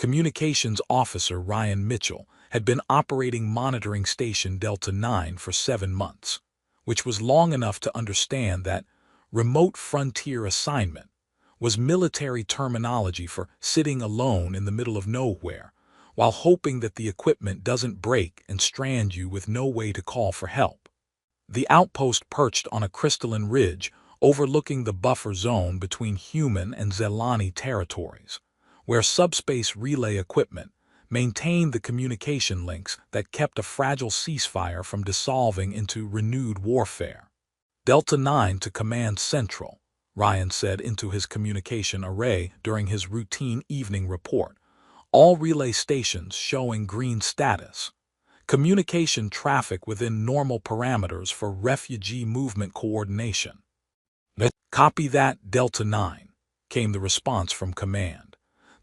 Communications Officer Ryan Mitchell had been operating Monitoring Station Delta 9 for 7 months, which was long enough to understand that remote frontier assignment was military terminology for sitting alone in the middle of nowhere, while hoping that the equipment doesn't break and strand you with no way to call for help. The outpost perched on a crystalline ridge overlooking the buffer zone between human and Zelani territories, where subspace relay equipment maintained the communication links that kept a fragile ceasefire from dissolving into renewed warfare. Delta 9 to Command Central, Ryan said into his communication array during his routine evening report. All relay stations showing green status. Communication traffic within normal parameters for refugee movement coordination. Copy that, Delta 9, came the response from command,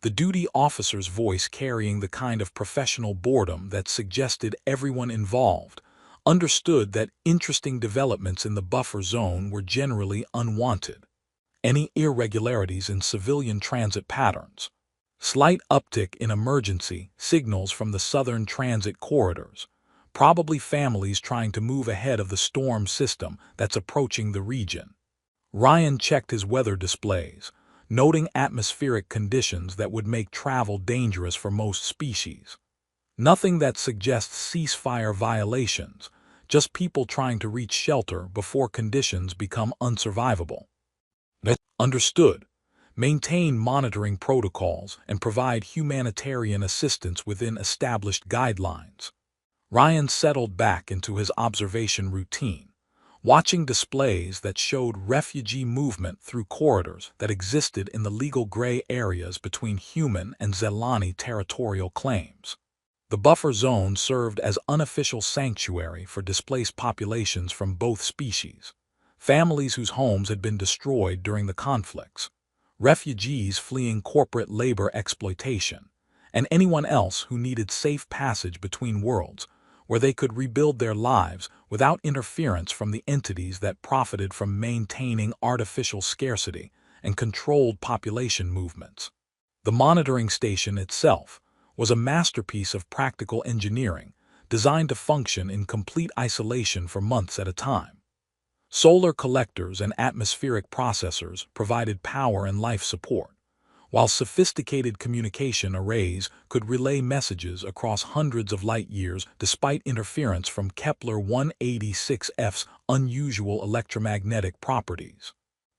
the duty officer's voice carrying the kind of professional boredom that suggested everyone involved understood that interesting developments in the buffer zone were generally unwanted. Any irregularities in civilian transit patterns. Slight uptick in emergency signals from the southern transit corridors, probably families trying to move ahead of the storm system that's approaching the region. Ryan checked his weather displays, noting atmospheric conditions that would make travel dangerous for most species. Nothing that suggests ceasefire violations, just people trying to reach shelter before conditions become unsurvivable. Understood. Maintain monitoring protocols and provide humanitarian assistance within established guidelines. Ryan settled back into his observation routine, watching displays that showed refugee movement through corridors that existed in the legal gray areas between human and Zelani territorial claims. The buffer zone served as unofficial sanctuary for displaced populations from both species, families whose homes had been destroyed during the conflicts, refugees fleeing corporate labor exploitation, and anyone else who needed safe passage between worlds where they could rebuild their lives without interference from the entities that profited from maintaining artificial scarcity and controlled population movements. The monitoring station itself was a masterpiece of practical engineering designed to function in complete isolation for months at a time. Solar collectors and atmospheric processors provided power and life support, while sophisticated communication arrays could relay messages across hundreds of light years despite interference from Kepler-186f's unusual electromagnetic properties.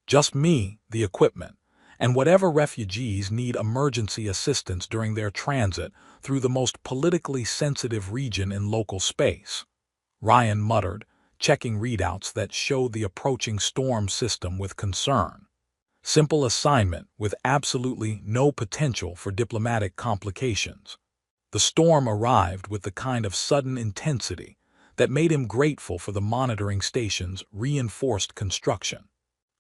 Just me, the equipment, and whatever refugees need emergency assistance during their transit through the most politically sensitive region in local space, Ryan muttered, checking readouts that showed the approaching storm system with concern. Simple assignment with absolutely no potential for diplomatic complications. The storm arrived with the kind of sudden intensity that made him grateful for the monitoring station's reinforced construction.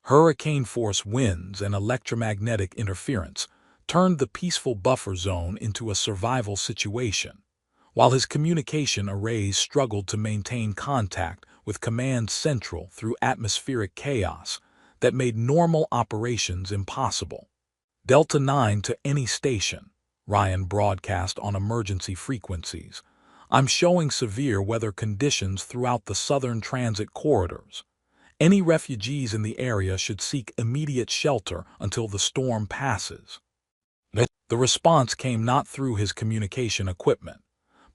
Hurricane-force winds and electromagnetic interference turned the peaceful buffer zone into a survival situation, while his communication arrays struggled to maintain contact with Command Central through atmospheric chaos that made normal operations impossible. Delta 9 to any station, Ryan broadcast on emergency frequencies. I'm showing severe weather conditions throughout the southern transit corridors. Any refugees in the area should seek immediate shelter until the storm passes. The response came not through his communication equipment,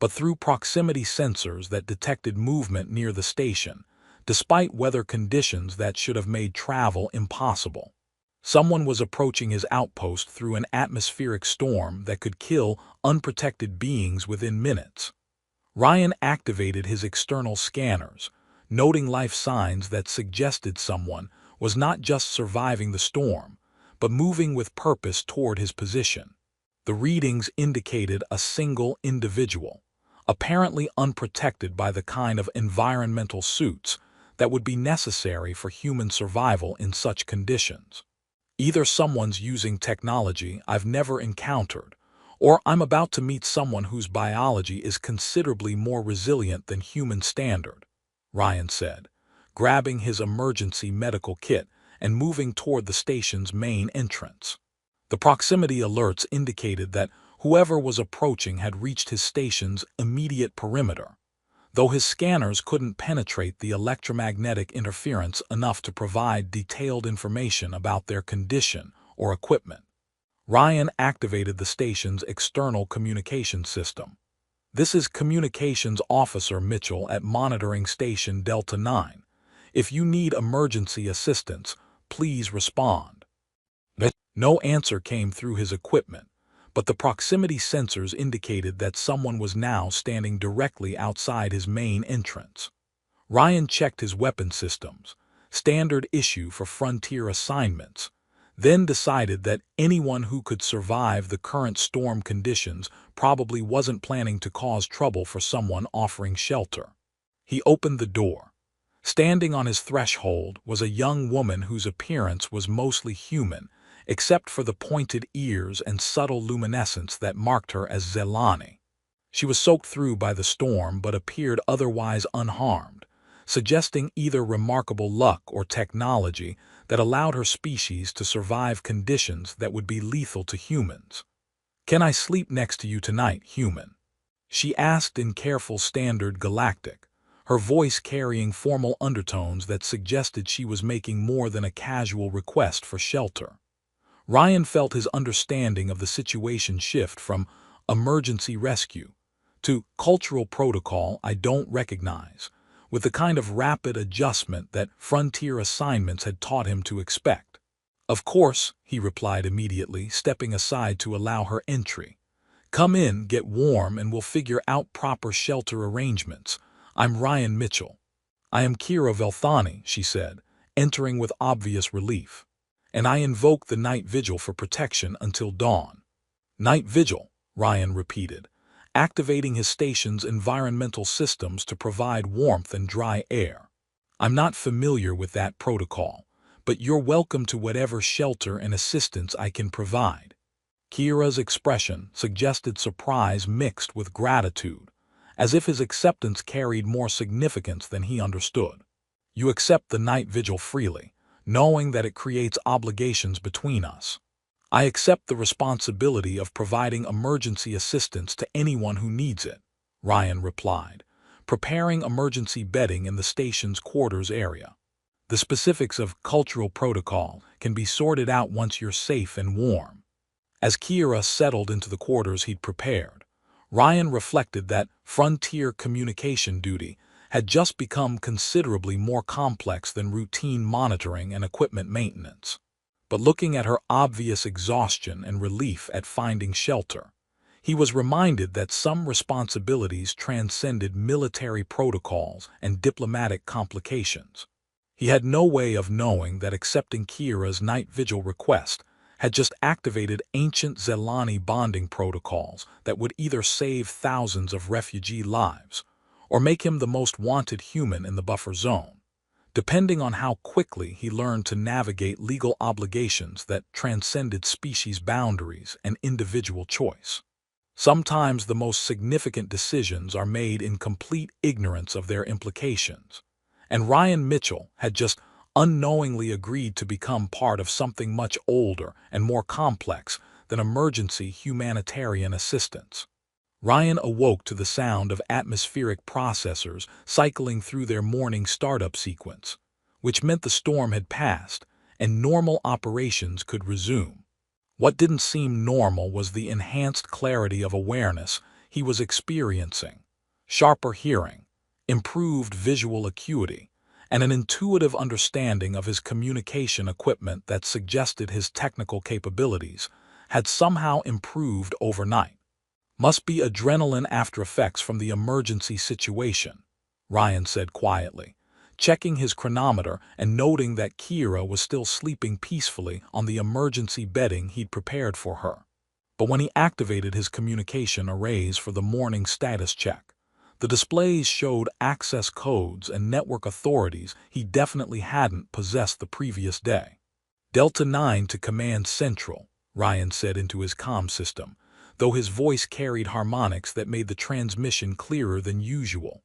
but through proximity sensors that detected movement near the station, despite weather conditions that should have made travel impossible. Someone was approaching his outpost through an atmospheric storm that could kill unprotected beings within minutes. Ryan activated his external scanners, noting life signs that suggested someone was not just surviving the storm, but moving with purpose toward his position. The readings indicated a single individual, apparently unprotected by the kind of environmental suits that would be necessary for human survival in such conditions. Either someone's using technology I've never encountered, or I'm about to meet someone whose biology is considerably more resilient than human standard, Ryan said, grabbing his emergency medical kit and moving toward the station's main entrance. The proximity alerts indicated that Whoever was approaching had reached his station's immediate perimeter, though his scanners couldn't penetrate the electromagnetic interference enough to provide detailed information about their condition or equipment. Ryan activated the station's external communication system. "This is Communications Officer Mitchell at Monitoring Station Delta 9. If you need emergency assistance, please respond." No answer came through his equipment, but the proximity sensors indicated that someone was now standing directly outside his main entrance. Ryan checked his weapon systems, standard issue for frontier assignments, then decided that anyone who could survive the current storm conditions probably wasn't planning to cause trouble for someone offering shelter. He opened the door. Standing on his threshold was a young woman whose appearance was mostly human, except for the pointed ears and subtle luminescence that marked her as Zelani. She was soaked through by the storm but appeared otherwise unharmed, suggesting either remarkable luck or technology that allowed her species to survive conditions that would be lethal to humans. "Can I sleep next to you tonight, human?" she asked in careful standard Galactic, her voice carrying formal undertones that suggested she was making more than a casual request for shelter. Ryan felt his understanding of the situation shift from emergency rescue to cultural protocol I don't recognize, with the kind of rapid adjustment that frontier assignments had taught him to expect. "Of course," he replied immediately, stepping aside to allow her entry. "Come in, get warm, and we'll figure out proper shelter arrangements. I'm Ryan Mitchell." "I am Kira Velthani," she said, entering with obvious relief. "And I invoke the night vigil for protection until dawn." "Night vigil," Ryan repeated, activating his station's environmental systems to provide warmth and dry air. "I'm not familiar with that protocol, but you're welcome to whatever shelter and assistance I can provide." Kira's expression suggested surprise mixed with gratitude, as if his acceptance carried more significance than he understood. "You accept the night vigil freely, knowing that it creates obligations between us." "I accept the responsibility of providing emergency assistance to anyone who needs it," Ryan replied, preparing emergency bedding in the station's quarters area. "The specifics of cultural protocol can be sorted out once you're safe and warm." As Kira settled into the quarters he'd prepared, Ryan reflected that frontier communication duty had just become considerably more complex than routine monitoring and equipment maintenance. But looking at her obvious exhaustion and relief at finding shelter, he was reminded that some responsibilities transcended military protocols and diplomatic complications. He had no way of knowing that accepting Kira's night vigil request had just activated ancient Zelani bonding protocols that would either save thousands of refugee lives or make him the most wanted human in the buffer zone, depending on how quickly he learned to navigate legal obligations that transcended species boundaries and individual choice. Sometimes the most significant decisions are made in complete ignorance of their implications, and Ryan Mitchell had just unknowingly agreed to become part of something much older and more complex than emergency humanitarian assistance. Ryan awoke to the sound of atmospheric processors cycling through their morning startup sequence, which meant the storm had passed and normal operations could resume. What didn't seem normal was the enhanced clarity of awareness he was experiencing: sharper hearing, improved visual acuity, and an intuitive understanding of his communication equipment that suggested his technical capabilities had somehow improved overnight. "Must be adrenaline after effects from the emergency situation," Ryan said quietly, checking his chronometer and noting that Kira was still sleeping peacefully on the emergency bedding he'd prepared for her. But when he activated his communication arrays for the morning status check, the displays showed access codes and network authorities he definitely hadn't possessed the previous day. "Delta 9 to Command Central," Ryan said into his comm system, though his voice carried harmonics that made the transmission clearer than usual.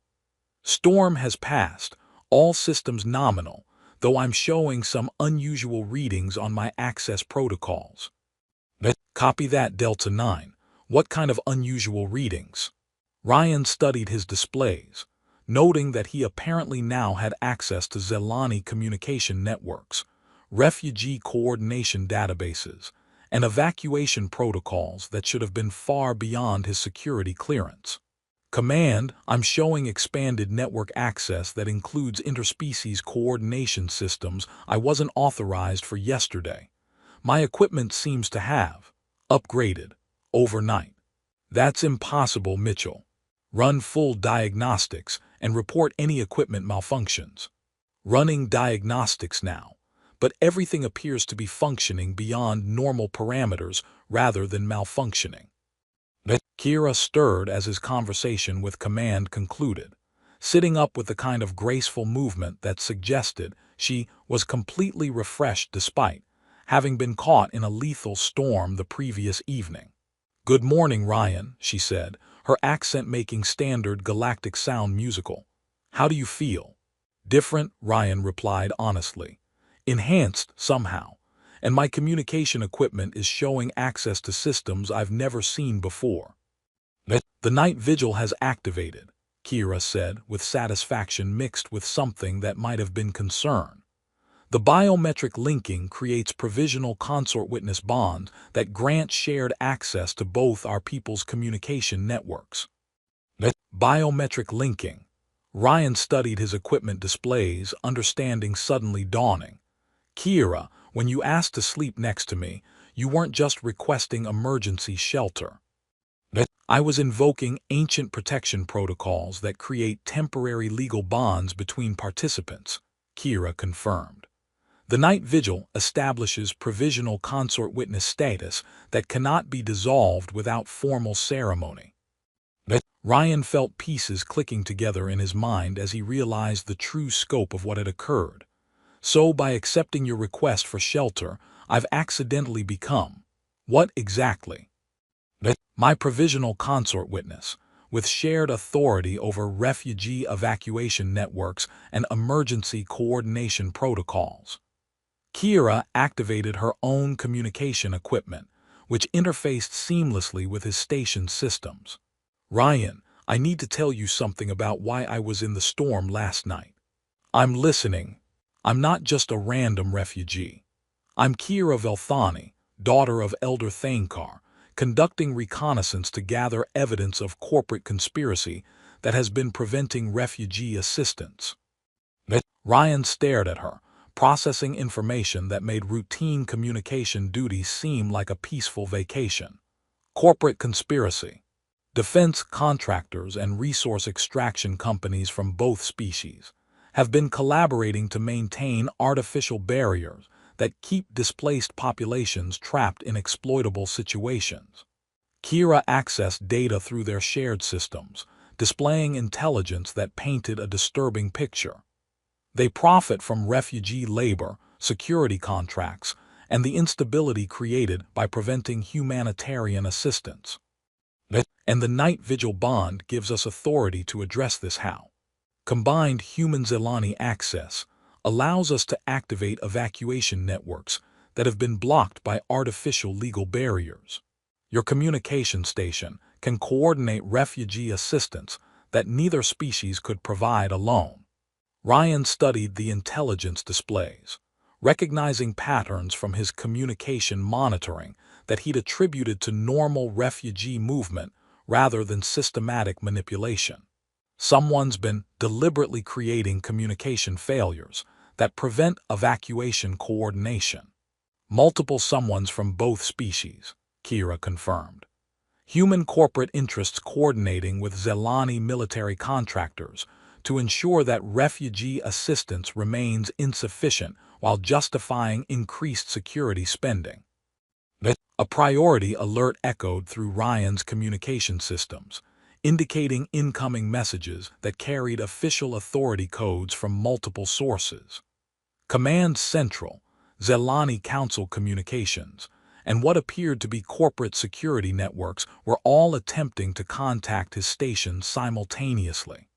"Storm has passed, all systems nominal, though I'm showing some unusual readings on my access protocols." "Copy that, Delta 9. What kind of unusual readings? Ryan studied his displays, noting that he apparently now had access to Zelani communication networks, refugee coordination databases, and evacuation protocols that should have been far beyond his security clearance. Command, I'm showing expanded network access that includes interspecies coordination systems I wasn't authorized for yesterday. My equipment seems to have upgraded overnight. That's impossible, Mitchell. Run full diagnostics and report any equipment malfunctions. Running diagnostics now, but everything appears to be functioning beyond normal parameters rather than malfunctioning. Kira stirred as his conversation with Command concluded, sitting up with the kind of graceful movement that suggested she was completely refreshed despite having been caught in a lethal storm the previous evening. "Good morning, Ryan," she said, her accent making standard galactic sound musical. "How do you feel?" "Different," Ryan replied honestly. "Enhanced somehow, and my communication equipment is showing access to systems I've never seen before." "The night vigil has activated," Kira said with satisfaction mixed with something that might have been concern. "The biometric linking creates provisional consort-witness bonds that grant shared access to both our people's communication networks." Biometric linking. Ryan studied his equipment displays, understanding suddenly dawning. "Kira, when you asked to sleep next to me, you weren't just requesting emergency shelter. I was invoking ancient protection protocols that create temporary legal bonds between participants," Kira confirmed. "The night vigil establishes provisional consort witness status that cannot be dissolved without formal ceremony." Ryan felt pieces clicking together in his mind as he realized the true scope of what had occurred. "So by accepting your request for shelter, I've accidentally become what exactly?" "My provisional consort witness, with shared authority over refugee evacuation networks and emergency coordination protocols." Kira activated her own communication equipment, which interfaced seamlessly with his station's systems. "Ryan, I need to tell you something about why I was in the storm last night." "I'm listening." "I'm not just a random refugee. I'm Kira Velthani, daughter of Elder Thankar, conducting reconnaissance to gather evidence of corporate conspiracy that has been preventing refugee assistance." Ryan stared at her, processing information that made routine communication duties seem like a peaceful vacation. Corporate conspiracy. Defense contractors and resource extraction companies from both species have been collaborating to maintain artificial barriers that keep displaced populations trapped in exploitable situations. Kira accessed data through their shared systems, displaying intelligence that painted a disturbing picture. They profit from refugee labor, security contracts, and the instability created by preventing humanitarian assistance. And the night vigil bond gives us authority to address this how. Combined human Zelani access allows us to activate evacuation networks that have been blocked by artificial legal barriers. Your communication station can coordinate refugee assistance that neither species could provide alone. Ryan studied the intelligence displays, recognizing patterns from his communication monitoring that he'd attributed to normal refugee movement rather than systematic manipulation. Someone's been deliberately creating communication failures that prevent evacuation coordination. Multiple someones from both species, Kira confirmed. Human corporate interests coordinating with Zelani military contractors to ensure that refugee assistance remains insufficient while justifying increased security spending. A priority alert echoed through Ryan's communication systems, indicating incoming messages that carried official authority codes from multiple sources. Command Central, Zelani Council Communications, and what appeared to be corporate security networks were all attempting to contact his station simultaneously.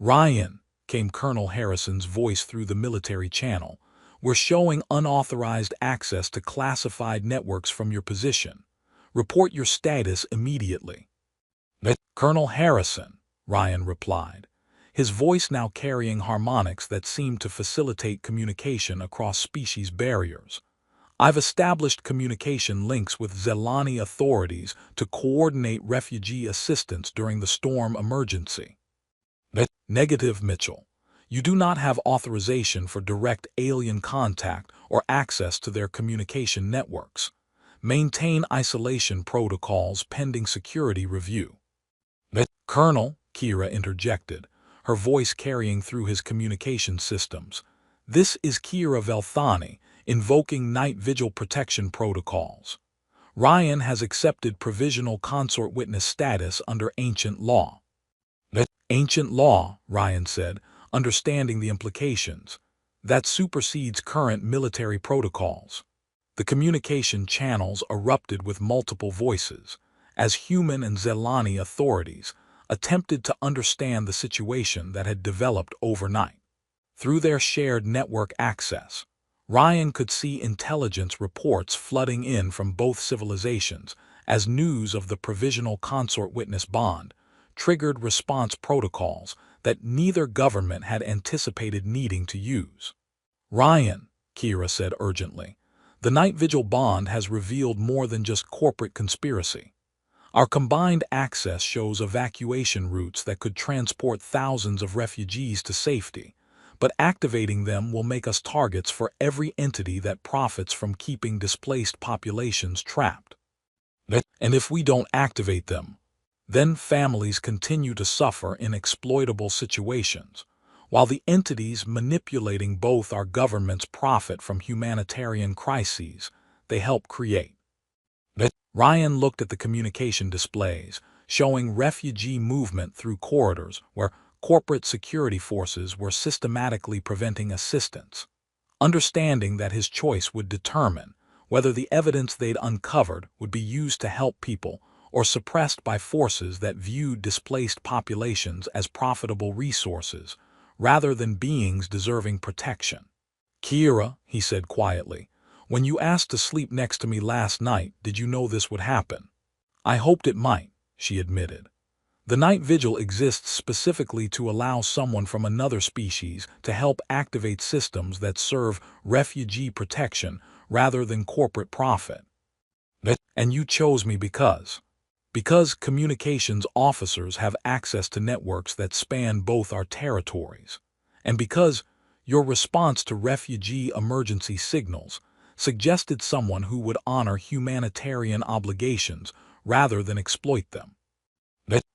"Ryan," came Colonel Harrison's voice through the military channel, "we're showing unauthorized access to classified networks from your position. Report your status immediately. Colonel Harrison, Ryan replied, his voice now carrying harmonics that seemed to facilitate communication across species barriers. I've established communication links with Zelani authorities to coordinate refugee assistance during the storm emergency. Negative, Mitchell. You do not have authorization for direct alien contact or access to their communication networks. Maintain isolation protocols pending security review. Colonel, Kira interjected, her voice carrying through his communication systems. This is Kira Velthani, invoking night vigil protection protocols. Ryan has accepted provisional consort witness status under ancient law. Ancient law, Ryan said, understanding the implications. That supersedes current military protocols. The communication channels erupted with multiple voices, as human and Zelani authorities attempted to understand the situation that had developed overnight. Through their shared network access, Ryan could see intelligence reports flooding in from both civilizations as news of the provisional consort witness bond triggered response protocols that neither government had anticipated needing to use. Ryan, Kira said urgently, the night vigil bond has revealed more than just corporate conspiracy. Our combined access shows evacuation routes that could transport thousands of refugees to safety, but activating them will make us targets for every entity that profits from keeping displaced populations trapped. And if we don't activate them, then families continue to suffer in exploitable situations, while the entities manipulating both our governments profit from humanitarian crises they help create. Ryan looked at the communication displays, showing refugee movement through corridors where corporate security forces were systematically preventing assistance, understanding that his choice would determine whether the evidence they'd uncovered would be used to help people or suppressed by forces that viewed displaced populations as profitable resources rather than beings deserving protection. Kira, he said quietly, when you asked to sleep next to me last night, did you know this would happen? I hoped it might, she admitted. The night vigil exists specifically to allow someone from another species to help activate systems that serve refugee protection rather than corporate profit. And you chose me because communications officers have access to networks that span both our territories, and because your response to refugee emergency signals suggested someone who would honor humanitarian obligations rather than exploit them.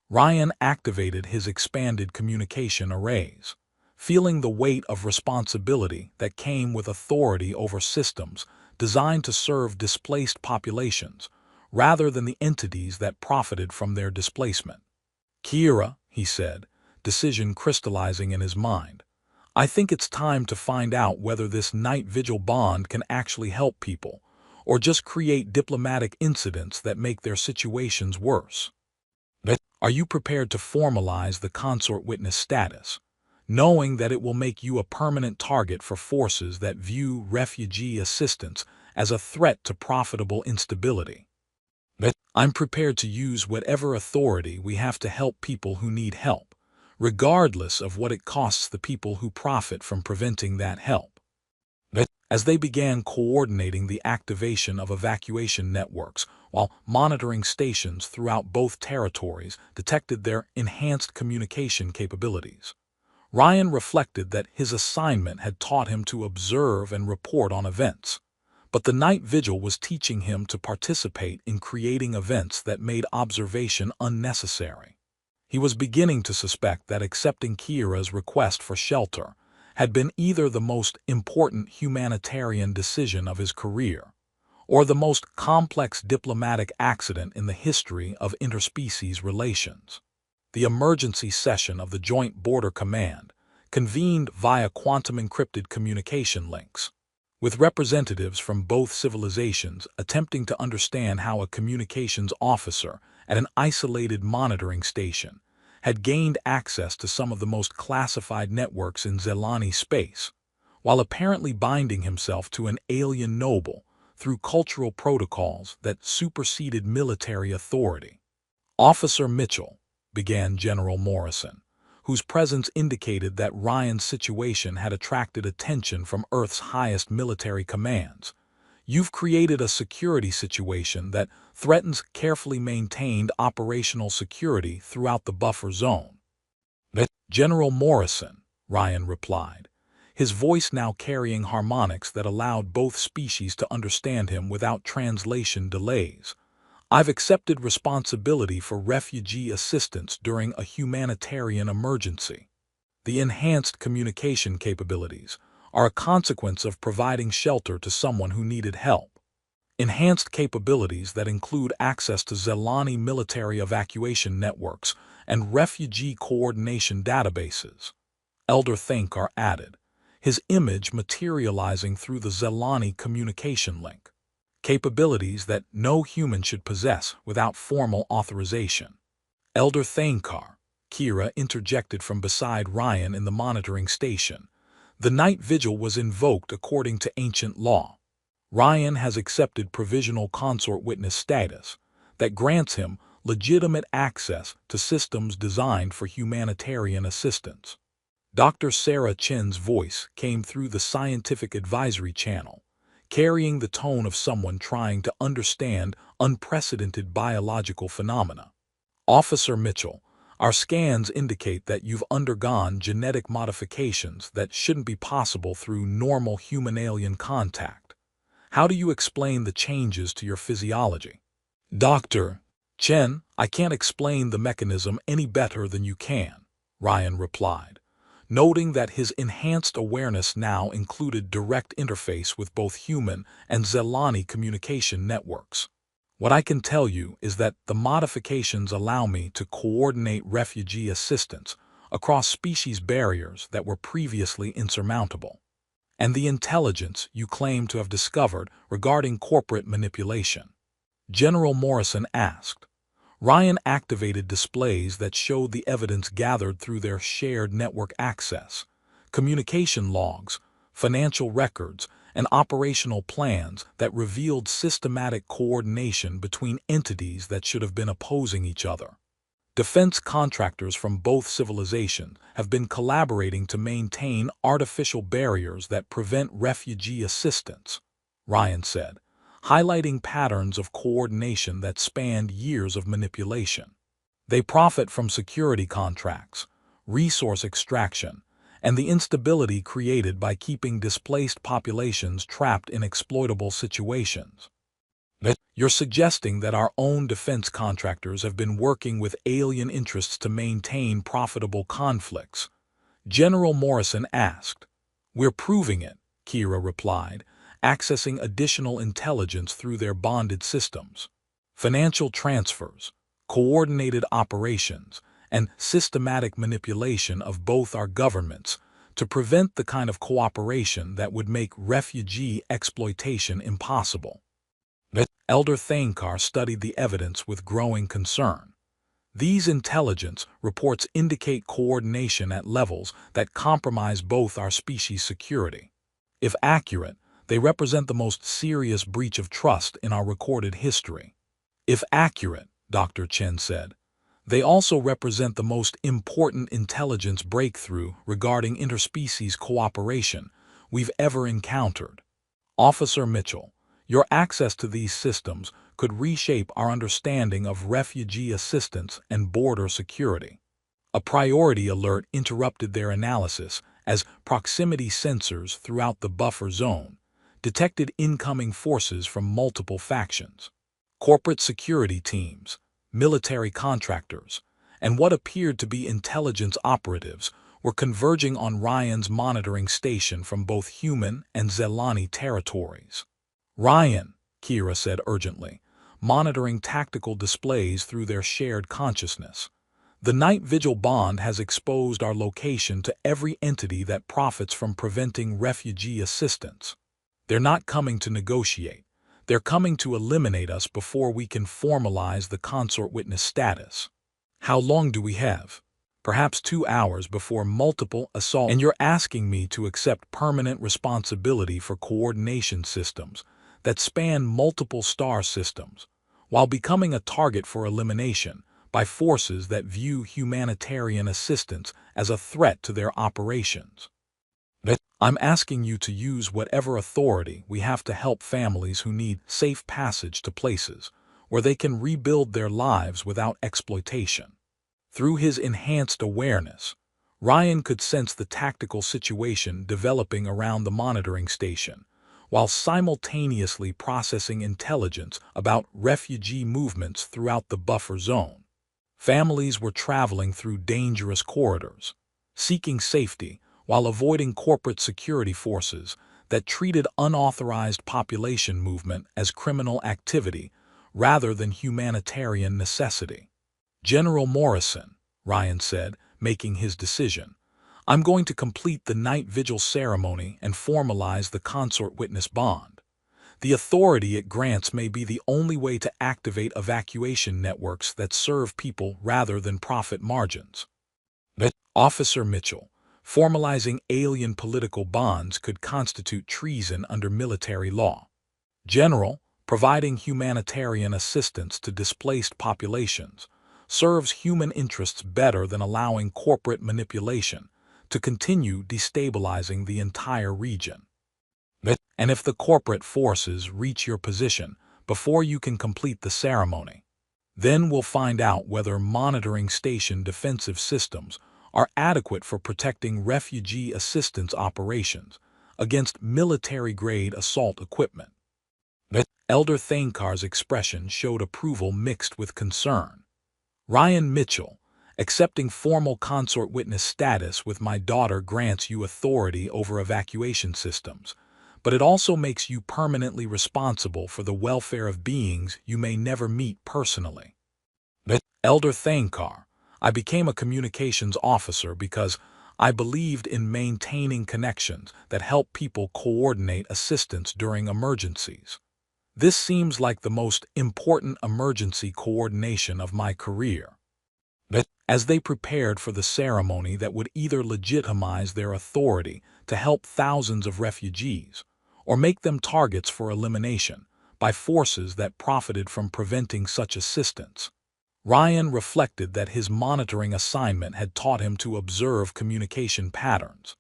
Ryan activated his expanded communication arrays, feeling the weight of responsibility that came with authority over systems designed to serve displaced populations rather than the entities that profited from their displacement. Kira, he said, decision crystallizing in his mind, I think it's time to find out whether this night vigil bond can actually help people, or just create diplomatic incidents that make their situations worse. Are you prepared to formalize the consort witness status, knowing that it will make you a permanent target for forces that view refugee assistance as a threat to profitable instability? I'm prepared to use whatever authority we have to help people who need help, regardless of what it costs the people who profit from preventing that help. As they began coordinating the activation of evacuation networks while monitoring stations throughout both territories detected their enhanced communication capabilities, Ryan reflected that his assignment had taught him to observe and report on events, but the night vigil was teaching him to participate in creating events that made observation unnecessary. He was beginning to suspect that accepting Kira's request for shelter had been either the most important humanitarian decision of his career, or the most complex diplomatic accident in the history of interspecies relations. The emergency session of the Joint Border Command convened via quantum-encrypted communication links, with representatives from both civilizations attempting to understand how a communications officer at an isolated monitoring station had gained access to some of the most classified networks in Zelani space, while apparently binding himself to an alien noble through cultural protocols that superseded military authority. "Officer Mitchell," began General Morrison, whose presence indicated that Ryan's situation had attracted attention from Earth's highest military commands. "You've created a security situation that threatens carefully maintained operational security throughout the buffer zone." "General Morrison," Ryan replied, his voice now carrying harmonics that allowed both species to understand him without translation delays. "I've accepted responsibility for refugee assistance during a humanitarian emergency. The enhanced communication capabilities are a consequence of providing shelter to someone who needed help. Enhanced capabilities that include access to Zelani military evacuation networks and refugee coordination databases," Elder Thankar added, his image materializing through the Zelani communication link. "Capabilities that no human should possess without formal authorization." "Elder Thankar," Kira interjected from beside Ryan in the monitoring station, "the night vigil was invoked according to ancient law. Ryan has accepted provisional consort witness status that grants him legitimate access to systems designed for humanitarian assistance." Dr. Sarah Chen's voice came through the scientific advisory channel, carrying the tone of someone trying to understand unprecedented biological phenomena. "Officer Mitchell, our scans indicate that you've undergone genetic modifications that shouldn't be possible through normal human-alien contact. How do you explain the changes to your physiology?" "Dr. Chen, I can't explain the mechanism any better than you can," Ryan replied, noting that his enhanced awareness now included direct interface with both human and Zelani communication networks. "What I can tell you is that the modifications allow me to coordinate refugee assistance across species barriers that were previously insurmountable." "And the intelligence you claim to have discovered regarding corporate manipulation?" General Morrison asked. Ryan activated displays that showed the evidence gathered through their shared network access, communication logs, financial records, and operational plans that revealed systematic coordination between entities that should have been opposing each other. "Defense contractors from both civilizations have been collaborating to maintain artificial barriers that prevent refugee assistance," Ryan said, highlighting patterns of coordination that spanned years of manipulation. "They profit from security contracts, resource extraction, and the instability created by keeping displaced populations trapped in exploitable situations." "You're suggesting that our own defense contractors have been working with alien interests to maintain profitable conflicts?" General Morrison asked. "We're proving it," Kira replied, accessing additional intelligence through their bonded systems. "Financial transfers, coordinated operations, and systematic manipulation of both our governments to prevent the kind of cooperation that would make refugee exploitation impossible." Elder Thankar studied the evidence with growing concern. "These intelligence reports indicate coordination at levels that compromise both our species' security. If accurate, they represent the most serious breach of trust in our recorded history." "If accurate," Dr. Chen said, "they also represent the most important intelligence breakthrough regarding interspecies cooperation we've ever encountered. Officer Mitchell, your access to these systems could reshape our understanding of refugee assistance and border security." A priority alert interrupted their analysis as proximity sensors throughout the buffer zone detected incoming forces from multiple factions. Corporate security teams, military contractors, and what appeared to be intelligence operatives were converging on Ryan's monitoring station from both human and Zelani territories. "Ryan," Kira said urgently, monitoring tactical displays through their shared consciousness, "the night vigil bond has exposed our location to every entity that profits from preventing refugee assistance. They're not coming to negotiate. They're coming to eliminate us before we can formalize the consort witness status. How long do we have? Perhaps 2 hours before multiple assaults, and you're asking me to accept permanent responsibility for coordination systems that span multiple star systems, while becoming a target for elimination by forces that view humanitarian assistance as a threat to their operations. I'm asking you to use whatever authority we have to help families who need safe passage to places where they can rebuild their lives without exploitation. Through his enhanced awareness, Ryan could sense the tactical situation developing around the monitoring station, while simultaneously processing intelligence about refugee movements throughout the buffer zone. Families were traveling through dangerous corridors, seeking safety while avoiding corporate security forces that treated unauthorized population movement as criminal activity rather than humanitarian necessity. "General Morrison," Ryan said, making his decision, "I'm going to complete the night vigil ceremony and formalize the consort witness bond. The authority it grants may be the only way to activate evacuation networks that serve people rather than profit margins." Officer Mitchell, formalizing alien political bonds could constitute treason under military law. General, providing humanitarian assistance to displaced populations serves human interests better than allowing corporate manipulation to continue destabilizing the entire region. And if the corporate forces reach your position before you can complete the ceremony, then we'll find out whether monitoring station defensive systems are adequate for protecting refugee assistance operations against military-grade assault equipment. Elder Thainkar's expression showed approval mixed with concern. "Ryan Mitchell, accepting formal consort witness status with my daughter grants you authority over evacuation systems, but it also makes you permanently responsible for the welfare of beings you may never meet personally." Elder Thainkar, "I became a communications officer because I believed in maintaining connections that help people coordinate assistance during emergencies. This seems like the most important emergency coordination of my career." As they prepared for the ceremony that would either legitimize their authority to help thousands of refugees or make them targets for elimination by forces that profited from preventing such assistance, Ryan reflected that his monitoring assignment had taught him to observe communication patterns,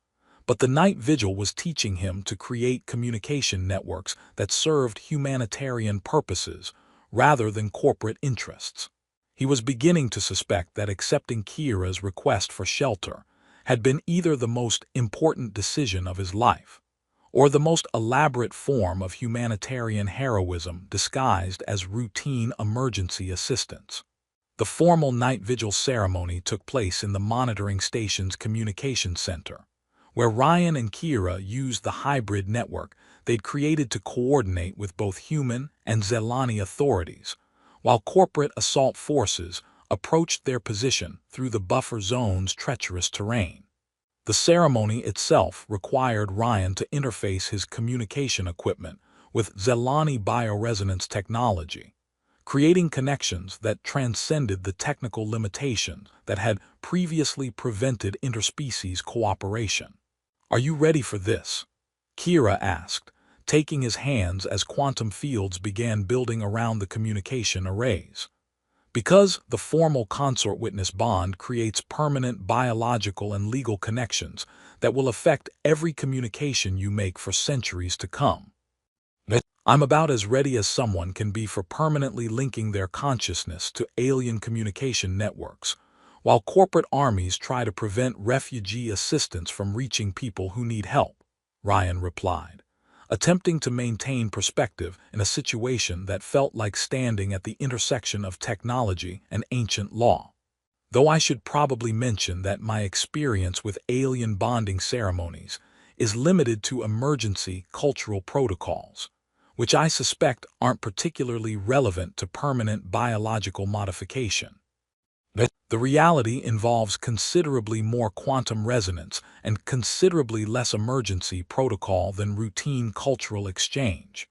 but the night vigil was teaching him to create communication networks that served humanitarian purposes rather than corporate interests. He was beginning to suspect that accepting Kira's request for shelter had been either the most important decision of his life or the most elaborate form of humanitarian heroism disguised as routine emergency assistance. The formal night vigil ceremony took place in the monitoring station's communication center, where Ryan and Kira used the hybrid network they'd created to coordinate with both human and Zelani authorities, while corporate assault forces approached their position through the buffer zone's treacherous terrain. The ceremony itself required Ryan to interface his communication equipment with Zelani bioresonance technology, creating connections that transcended the technical limitations that had previously prevented interspecies cooperation. "Are you ready for this?" Kira asked, taking his hands as quantum fields began building around the communication arrays. Because the formal consort witness bond creates permanent biological and legal connections that will affect every communication you make for centuries to come. "I'm about as ready as someone can be for permanently linking their consciousness to alien communication networks, while corporate armies try to prevent refugee assistance from reaching people who need help," Ryan replied, attempting to maintain perspective in a situation that felt like standing at the intersection of technology and ancient law. "Though I should probably mention that my experience with alien bonding ceremonies is limited to emergency cultural protocols, which I suspect aren't particularly relevant to permanent biological modification. The reality involves considerably more quantum resonance and considerably less emergency protocol than routine cultural exchange,"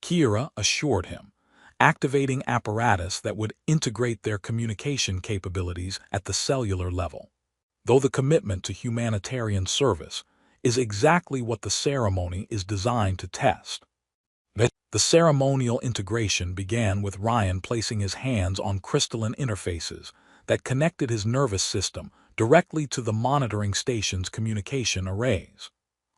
Kira assured him, activating apparatus that would integrate their communication capabilities at the cellular level. Though the commitment to humanitarian service is exactly what the ceremony is designed to test. The ceremonial integration began with Ryan placing his hands on crystalline interfaces that connected his nervous system directly to the monitoring station's communication arrays,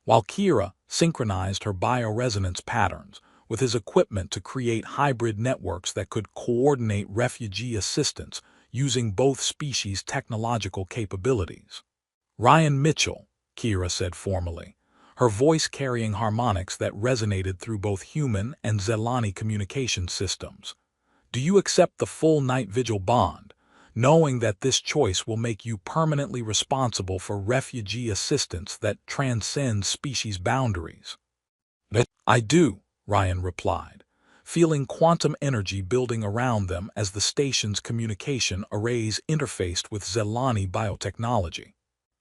while Kira synchronized her bioresonance patterns with his equipment to create hybrid networks that could coordinate refugee assistance using both species' technological capabilities. Ryan Mitchell, Kira said formally, her voice carrying harmonics that resonated through both human and Zelani communication systems. Do you accept the full night vigil bond, knowing that this choice will make you permanently responsible for refugee assistance that transcends species boundaries? I do, Ryan replied, feeling quantum energy building around them as the station's communication arrays interfaced with Zelani biotechnology.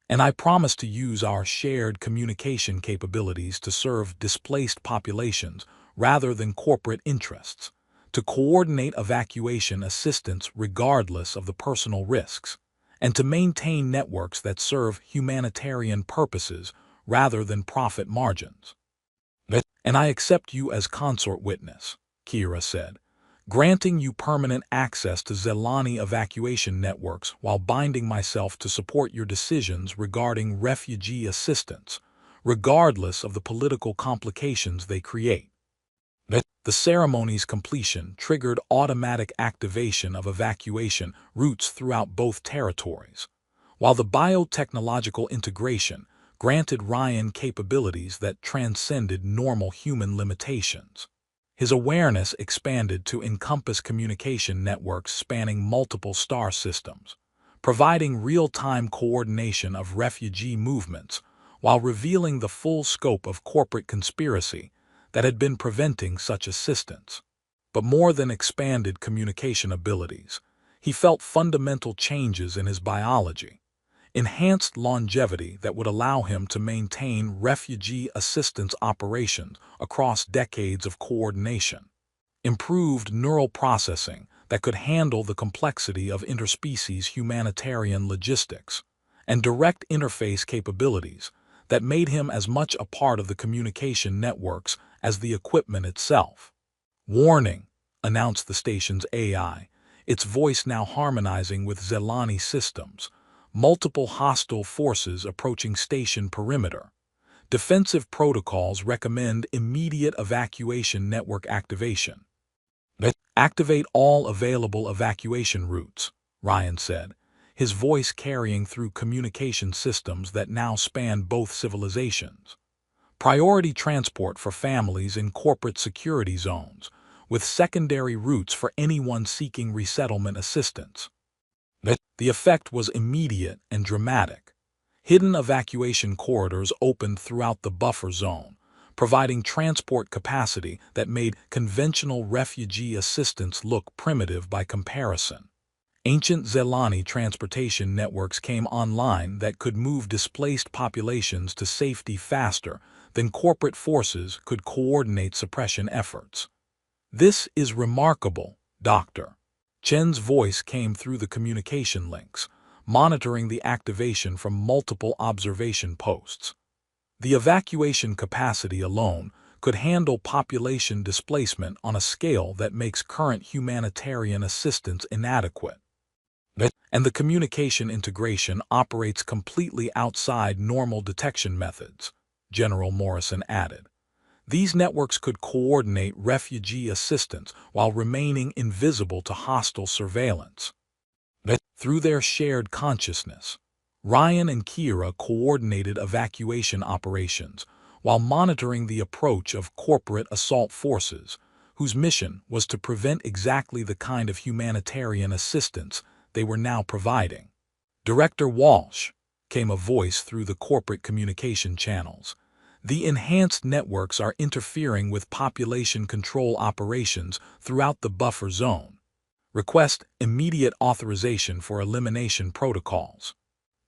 And I promise to use our shared communication capabilities to serve displaced populations rather than corporate interests, to coordinate evacuation assistance regardless of the personal risks, and to maintain networks that serve humanitarian purposes rather than profit margins. And I accept you as consort witness, Kira said, granting you permanent access to Zelani evacuation networks while binding myself to support your decisions regarding refugee assistance, regardless of the political complications they create. The ceremony's completion triggered automatic activation of evacuation routes throughout both territories, while the biotechnological integration granted Ryan capabilities that transcended normal human limitations. His awareness expanded to encompass communication networks spanning multiple star systems, providing real-time coordination of refugee movements while revealing the full scope of corporate conspiracy that had been preventing such assistance. But more than expanded communication abilities, he felt fundamental changes in his biology, enhanced longevity that would allow him to maintain refugee assistance operations across decades of coordination, improved neural processing that could handle the complexity of interspecies humanitarian logistics, and direct interface capabilities that made him as much a part of the communication networks as the equipment itself. Warning, announced the station's AI, its voice now harmonizing with Zelani systems. Multiple hostile forces approaching station perimeter. Defensive protocols recommend immediate evacuation network activation. Activate all available evacuation routes, Ryan said, his voice carrying through communication systems that now span both civilizations. Priority transport for families in corporate security zones, with secondary routes for anyone seeking resettlement assistance. The effect was immediate and dramatic. Hidden evacuation corridors opened throughout the buffer zone, providing transport capacity that made conventional refugee assistance look primitive by comparison. Ancient Zelani transportation networks came online that could move displaced populations to safety faster than corporate forces could coordinate suppression efforts. This is remarkable, Doctor. Chen's voice came through the communication links, monitoring the activation from multiple observation posts. The evacuation capacity alone could handle population displacement on a scale that makes current humanitarian assistance inadequate. And the communication integration operates completely outside normal detection methods, General Morrison added. These networks could coordinate refugee assistance while remaining invisible to hostile surveillance. Through their shared consciousness, Ryan and Kira coordinated evacuation operations while monitoring the approach of corporate assault forces, whose mission was to prevent exactly the kind of humanitarian assistance they were now providing. Director Walsh, came a voice through the corporate communication channels. The enhanced networks are interfering with population control operations throughout the buffer zone. Request immediate authorization for elimination protocols.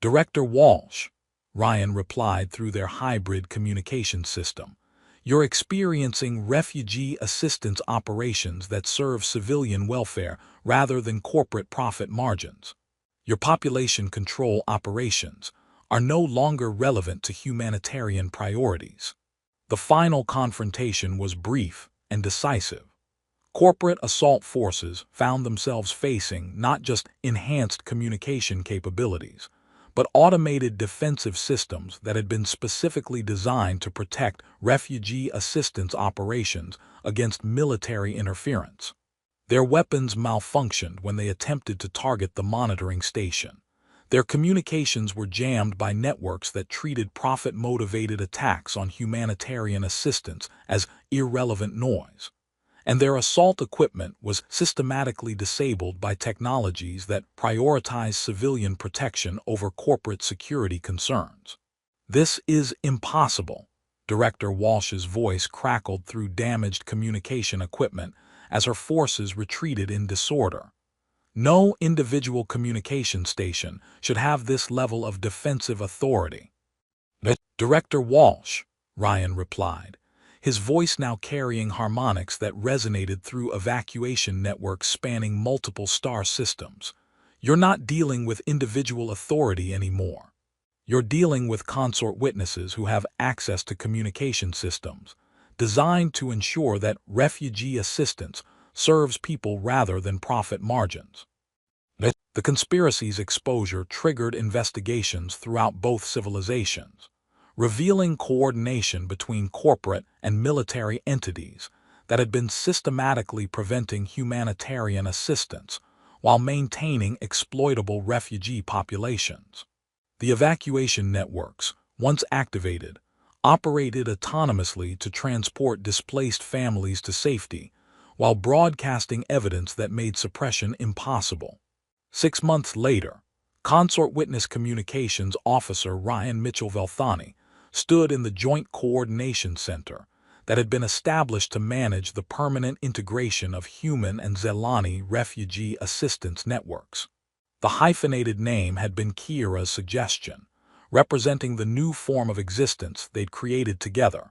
Director Walsh, Ryan replied through their hybrid communication system. You're experiencing refugee assistance operations that serve civilian welfare rather than corporate profit margins. Your population control operations are no longer relevant to humanitarian priorities. The final confrontation was brief and decisive. Corporate assault forces found themselves facing not just enhanced communication capabilities, but automated defensive systems that had been specifically designed to protect refugee assistance operations against military interference. Their weapons malfunctioned when they attempted to target the monitoring station. Their communications were jammed by networks that treated profit-motivated attacks on humanitarian assistance as irrelevant noise. And their assault equipment was systematically disabled by technologies that prioritize civilian protection over corporate security concerns. "This is impossible," Director Walsh's voice crackled through damaged communication equipment as her forces retreated in disorder. "No individual communication station should have this level of defensive authority." "Director Walsh," Ryan replied, his voice now carrying harmonics that resonated through evacuation networks spanning multiple star systems. "You're not dealing with individual authority anymore. You're dealing with consort witnesses who have access to communication systems, designed to ensure that refugee assistance serves people rather than profit margins." The conspiracy's exposure triggered investigations throughout both civilizations, revealing coordination between corporate and military entities that had been systematically preventing humanitarian assistance while maintaining exploitable refugee populations. The evacuation networks, once activated, operated autonomously to transport displaced families to safety while broadcasting evidence that made suppression impossible. 6 months later, Consort Witness Communications Officer Ryan Mitchell-Velthani stood in the Joint Coordination Center that had been established to manage the permanent integration of human and Zelani refugee assistance networks. The hyphenated name had been Kira's suggestion, representing the new form of existence they'd created together,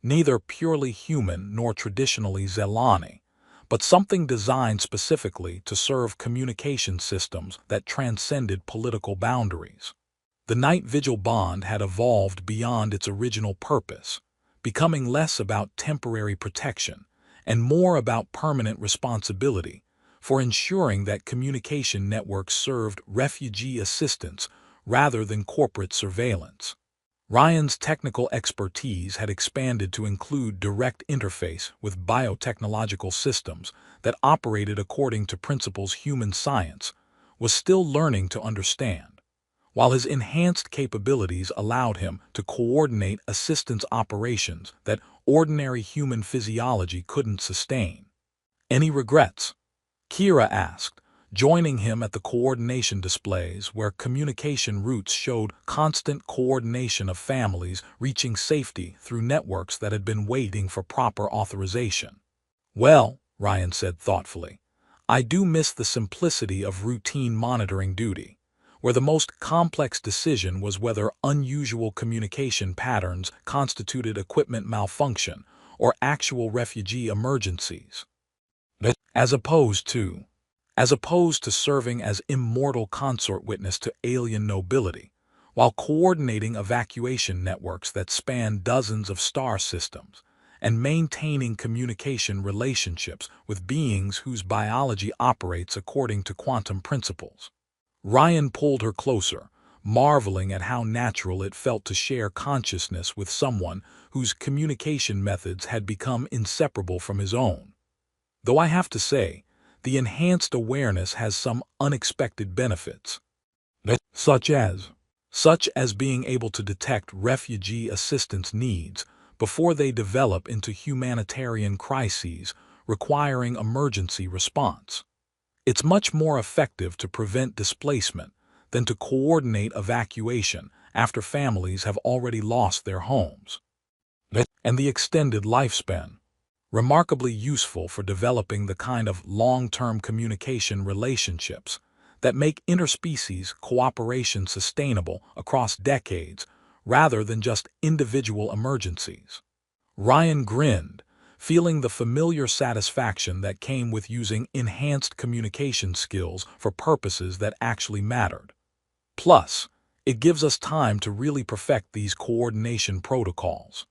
neither purely human nor traditionally Zelani, but something designed specifically to serve communication systems that transcended political boundaries. The night vigil bond had evolved beyond its original purpose, becoming less about temporary protection and more about permanent responsibility for ensuring that communication networks served refugee assistance rather than corporate surveillance. Ryan's technical expertise had expanded to include direct interface with biotechnological systems that operated according to principles human science was still learning to understand, while his enhanced capabilities allowed him to coordinate assistance operations that ordinary human physiology couldn't sustain. "Any regrets?" Kira asked, joining him at the coordination displays where communication routes showed constant coordination of families reaching safety through networks that had been waiting for proper authorization. "Well," Ryan said thoughtfully, "I do miss the simplicity of routine monitoring duty, where the most complex decision was whether unusual communication patterns constituted equipment malfunction or actual refugee emergencies. As opposed to serving as immortal consort witness to alien nobility, while coordinating evacuation networks that span dozens of star systems and maintaining communication relationships with beings whose biology operates according to quantum principles." Ryan pulled her closer, marveling at how natural it felt to share consciousness with someone whose communication methods had become inseparable from his own. "Though I have to say, the enhanced awareness has some unexpected benefits, such as being able to detect refugee assistance needs before they develop into humanitarian crises requiring emergency response. It's much more effective to prevent displacement than to coordinate evacuation after families have already lost their homes. And the extended lifespan, remarkably useful for developing the kind of long-term communication relationships that make interspecies cooperation sustainable across decades rather than just individual emergencies." Ryan grinned, feeling the familiar satisfaction that came with using enhanced communication skills for purposes that actually mattered. "Plus, it gives us time to really perfect these coordination protocols."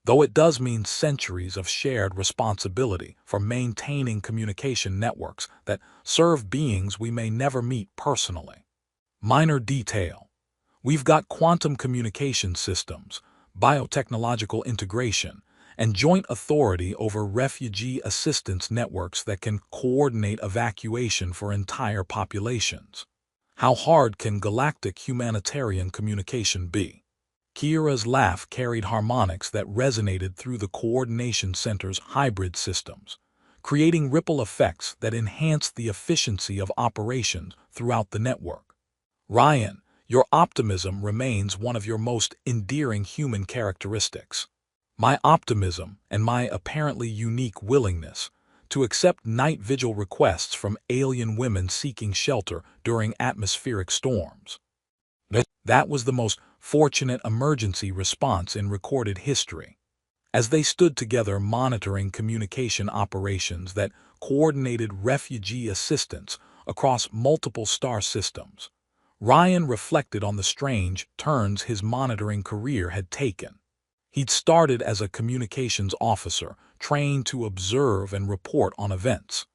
Though it does mean centuries of shared responsibility for maintaining communication networks that serve beings we may never meet personally. Minor detail. We've got quantum communication systems, biotechnological integration, and joint authority over refugee assistance networks that can coordinate evacuation for entire populations. How hard can galactic humanitarian communication be? Kira's laugh carried harmonics that resonated through the coordination center's hybrid systems, creating ripple effects that enhanced the efficiency of operations throughout the network. Ryan, your optimism remains one of your most endearing human characteristics. My optimism and my apparently unique willingness to accept night vigil requests from alien women seeking shelter during atmospheric storms. That was the most fortunate emergency response in recorded history. As they stood together monitoring communication operations that coordinated refugee assistance across multiple star systems, Ryan reflected on the strange turns his monitoring career had taken. He'd started as a communications officer, trained to observe and report on events.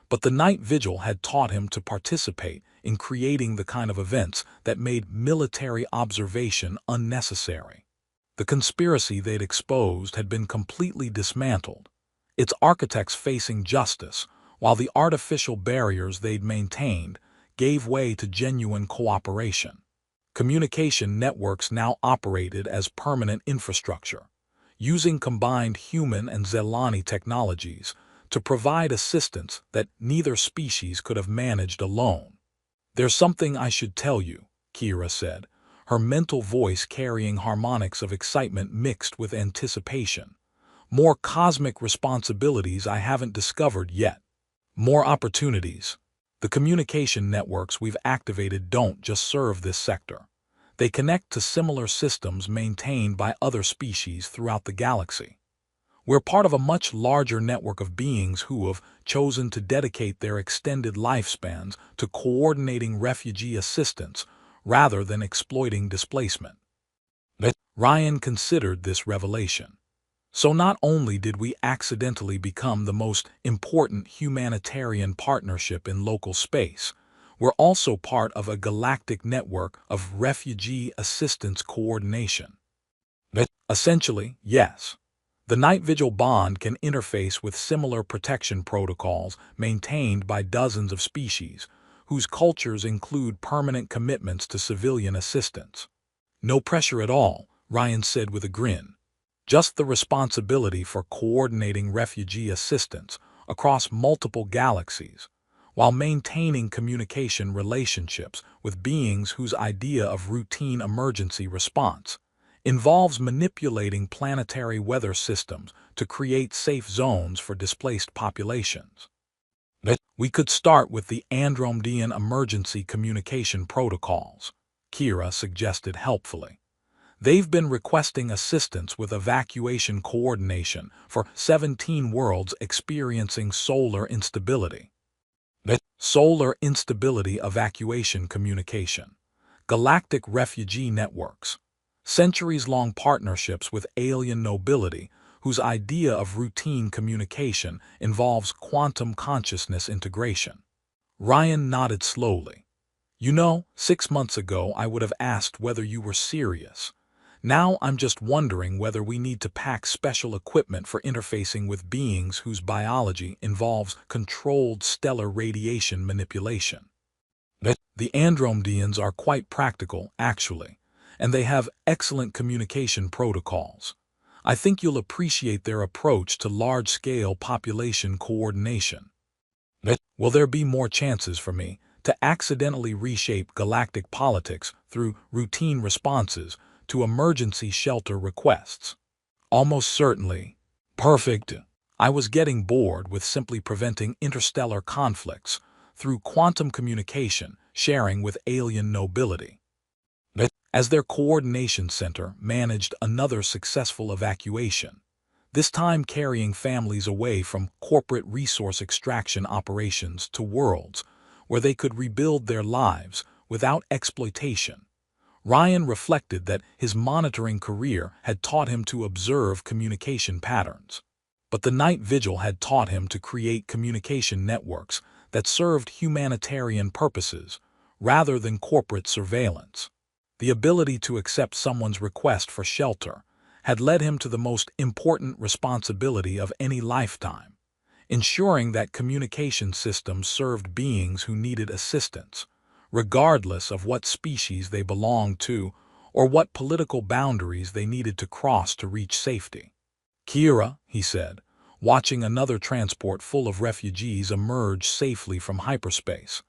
But the night vigil had taught him to participate in creating the kind of events that made military observation unnecessary. The conspiracy they'd exposed had been completely dismantled, its architects facing justice, while the artificial barriers they'd maintained gave way to genuine cooperation. Communication networks now operated as permanent infrastructure, using combined human and Zelani technologies to provide assistance that neither species could have managed alone. "There's something I should tell you," Kira said, her mental voice carrying harmonics of excitement mixed with anticipation. "More cosmic responsibilities I haven't discovered yet. More opportunities. The communication networks we've activated don't just serve this sector. They connect to similar systems maintained by other species throughout the galaxy. We're part of a much larger network of beings who have chosen to dedicate their extended lifespans to coordinating refugee assistance rather than exploiting displacement." Ryan considered this revelation. So not only did we accidentally become the most important humanitarian partnership in local space, we're also part of a galactic network of refugee assistance coordination. Essentially, yes. The night vigil bond can interface with similar protection protocols maintained by dozens of species, whose cultures include permanent commitments to civilian assistance. "No pressure at all," Ryan said with a grin. "Just the responsibility for coordinating refugee assistance across multiple galaxies, while maintaining communication relationships with beings whose idea of routine emergency response involves manipulating planetary weather systems to create safe zones for displaced populations." "We could start with the Andromedan emergency communication protocols," Kira suggested helpfully. "They've been requesting assistance with evacuation coordination for 17 worlds experiencing solar instability." Solar instability evacuation communication. Galactic refugee networks. Centuries-long partnerships with alien nobility whose idea of routine communication involves quantum consciousness integration. Ryan nodded slowly. "You know, 6 months ago I would have asked whether you were serious. Now I'm just wondering whether we need to pack special equipment for interfacing with beings whose biology involves controlled stellar radiation manipulation." "The Andromedians are quite practical, actually, and they have excellent communication protocols. I think you'll appreciate their approach to large-scale population coordination." "Will there be more chances for me to accidentally reshape galactic politics through routine responses to emergency shelter requests?" "Almost certainly." "Perfect. I was getting bored with simply preventing interstellar conflicts through quantum communication sharing with alien nobility." As their coordination center managed another successful evacuation, this time carrying families away from corporate resource extraction operations to worlds where they could rebuild their lives without exploitation, Ryan reflected that his monitoring career had taught him to observe communication patterns. But the night vigil had taught him to create communication networks that served humanitarian purposes rather than corporate surveillance. The ability to accept someone's request for shelter had led him to the most important responsibility of any lifetime, ensuring that communication systems served beings who needed assistance, regardless of what species they belonged to or what political boundaries they needed to cross to reach safety. "Kira," he said, watching another transport full of refugees emerge safely from hyperspace,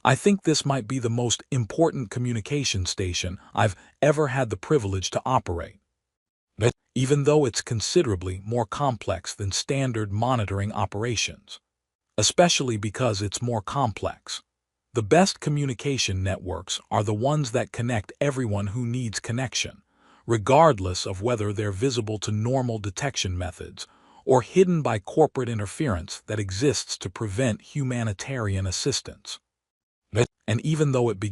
"I think this might be the most important communication station I've ever had the privilege to operate. Even though it's considerably more complex than standard monitoring operations. Especially because it's more complex. The best communication networks are the ones that connect everyone who needs connection, regardless of whether they're visible to normal detection methods or hidden by corporate interference that exists to prevent humanitarian assistance." And even though it